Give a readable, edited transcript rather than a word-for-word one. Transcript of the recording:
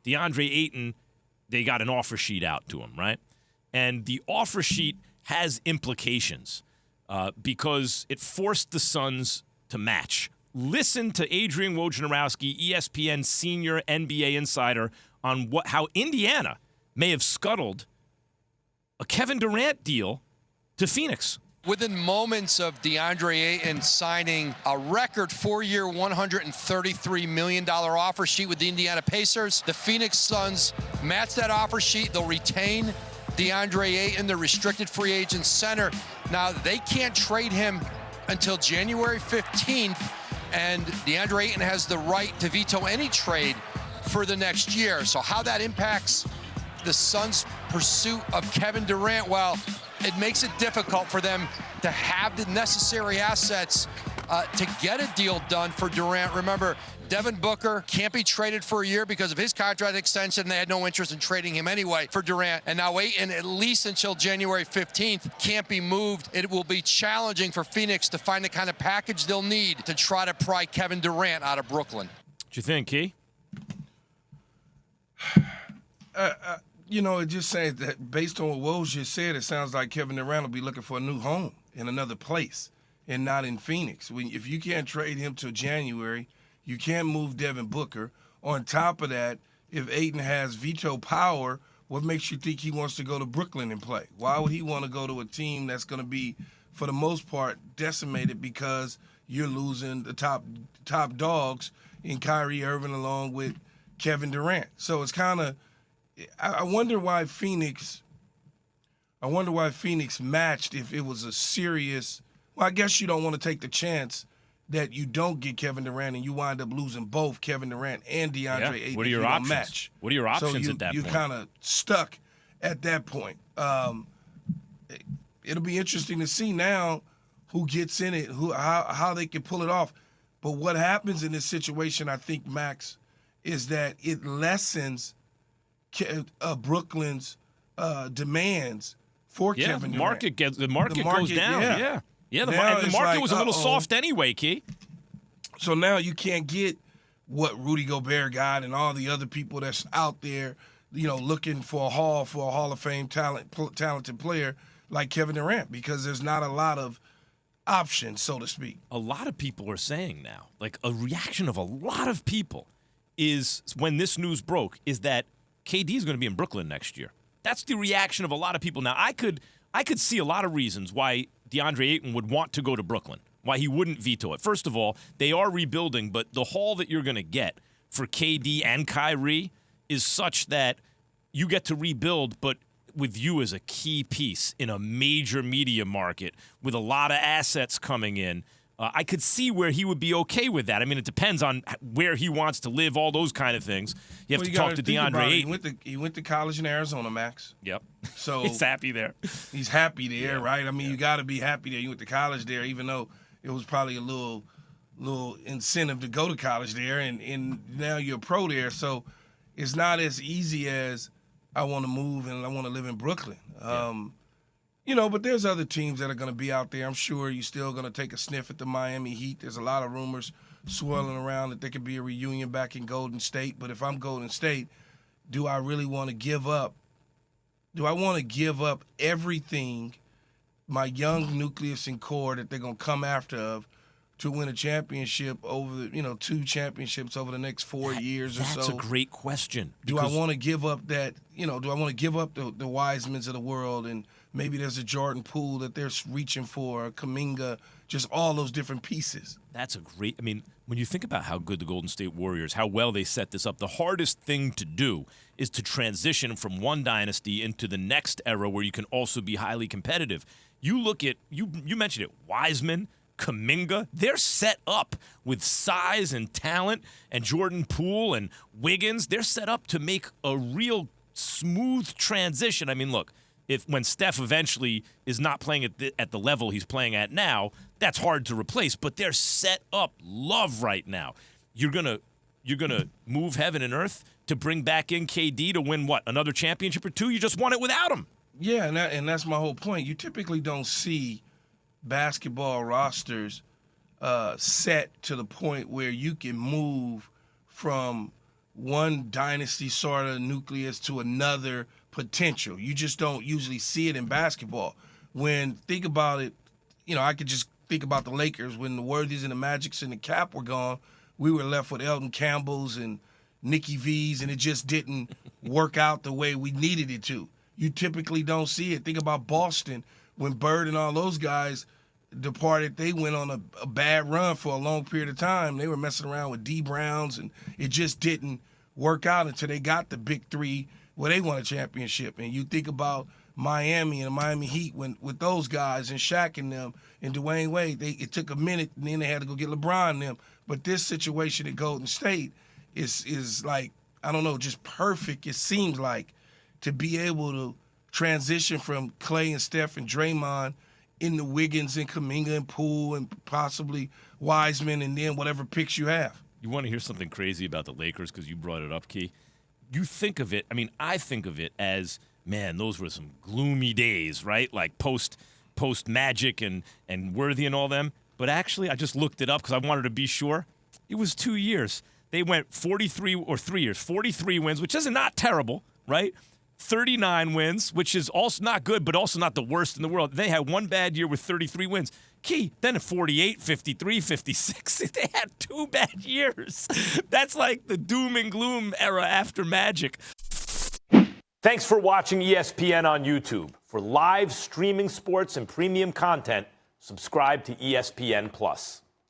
DeAndre Ayton, they got an offer sheet out to him, right? And the offer sheet has implications because it forced the Suns to match. Listen to Adrian Wojnarowski, ESPN senior NBA insider, on how Indiana may have scuttled a Kevin Durant deal to Phoenix. Within moments of DeAndre Ayton signing a record 4-year, $133 million offer sheet with the Indiana Pacers, the Phoenix Suns match that offer sheet. They'll retain DeAndre Ayton, the restricted free agent center. Now, they can't trade him until January 15th, and DeAndre Ayton has the right to veto any trade for the next year. So how that impacts the Suns' pursuit of Kevin Durant, well, it makes it difficult for them to have the necessary assets to get a deal done for Durant. Remember, Devin Booker can't be traded for a year because of his contract extension. They had no interest in trading him anyway for Durant. And now Ayton, at least until January 15th, can't be moved. It will be challenging for Phoenix to find the kind of package they'll need to try to pry Kevin Durant out of Brooklyn. What you think, Key? It just says that based on what Woj just said, it sounds like Kevin Durant will be looking for a new home in another place and not in Phoenix. If you can't trade him till January, you can't move Devin Booker. On top of that, if Ayton has veto power, what makes you think he wants to go to Brooklyn and play? Why would he want to go to a team that's going to be, for the most part, decimated because you're losing the top dogs in Kyrie Irving along with Kevin Durant? So it's kind of, I wonder why Phoenix matched if it was a serious. Well, I guess you don't want to take the chance that you don't get Kevin Durant and you wind up losing both Kevin Durant and DeAndre Ayton. What are your options? Match. What are your options so at that point? You're kind of stuck at that point. It'll be interesting to see now who gets in it, how they can pull it off. But what happens in this situation, I think, Max, is that it lessens Brooklyn's demands for Kevin Durant. The market goes down. The market was a little soft anyway, Key. So now you can't get what Rudy Gobert got and all the other people that's out there, looking for a Hall of Fame talented player like Kevin Durant, because there's not a lot of options, so to speak. A lot of people are saying now, like a reaction of a lot of people is when this news broke, is that KD is going to be in Brooklyn next year. That's the reaction of a lot of people. Now, I could see a lot of reasons why DeAndre Ayton would want to go to Brooklyn, why he wouldn't veto it. First of all, they are rebuilding, but the haul that you're going to get for KD and Kyrie is such that you get to rebuild, but with you as a key piece in a major media market with a lot of assets coming in. I could see where he would be okay with that. I mean, it depends on where he wants to live, all those kind of things. You have to talk to DeAndre Ayton. He went to college in Arizona, Max. Yep. So he's happy there. He's happy there, right? I mean, you got to be happy there. You went to college there, even though it was probably a little incentive to go to college there, and now you're a pro there. So it's not as easy as I want to move and I want to live in Brooklyn. But there's other teams that are going to be out there. I'm sure you're still going to take a sniff at the Miami Heat. There's a lot of rumors swirling around that there could be a reunion back in Golden State. But if I'm Golden State, do I really want to give up? Do I want to give up everything, my young nucleus and core that they're going to come after of, to win a championship over, 2 championships over the next 4 years or so? That's a great question. Do I want to give up that, do I want to give up the Wisemans of the world, and maybe there's a Jordan Poole that they're reaching for, a Kuminga, just all those different pieces? That's a great, when you think about how good the Golden State Warriors, how well they set this up, the hardest thing to do is to transition from one dynasty into the next era where you can also be highly competitive. You look at, you mentioned it, Wiseman, Kuminga, they're set up with size and talent, and Jordan Poole and Wiggins, they're set up to make a real smooth transition. Look, when Steph eventually is not playing at the level he's playing at now, that's hard to replace, but they're set up love right now. You're gonna move heaven and earth to bring back in KD to win what, another championship or 2? You just won it without him. Yeah, and that's my whole point. You typically don't see basketball rosters set to the point where you can move from one dynasty sort of nucleus to another potential. You just don't usually see it in basketball. Think about it, I could just think about the Lakers when the Worthies and the Magics and the Cap were gone. We were left with Elton Campbell's and Nicky V's, and it just didn't work out the way we needed it to. You typically don't see it. Think about Boston. When Bird and all those guys departed, they went on a bad run for a long period of time. They were messing around with D. Browns, and it just didn't work out until they got the big three where they won a championship. And you think about Miami and the Miami Heat with those guys and Shaq and them and Dwayne Wade, it took a minute, and then they had to go get LeBron and them. But this situation at Golden State is like, I don't know, just perfect, it seems like, to be able to transition from Clay and Steph and Draymond into Wiggins and Kuminga and Poole and possibly Wiseman and then whatever picks you have. You want to hear something crazy about the Lakers because you brought it up, Key? You think of it, I think of it as, man, those were some gloomy days, right? Like post Magic and Worthy and all them. But actually, I just looked it up because I wanted to be sure. It was 2 years. They went 43 wins, which is not terrible, right? 39 wins, which is also not good, but also not the worst in the world. They had one bad year with 33 wins. Key, then at 48, 53, 56, they had 2 bad years. That's like the doom and gloom era after Magic. Thanks for watching ESPN on YouTube. For live streaming sports and premium content, subscribe to ESPN+.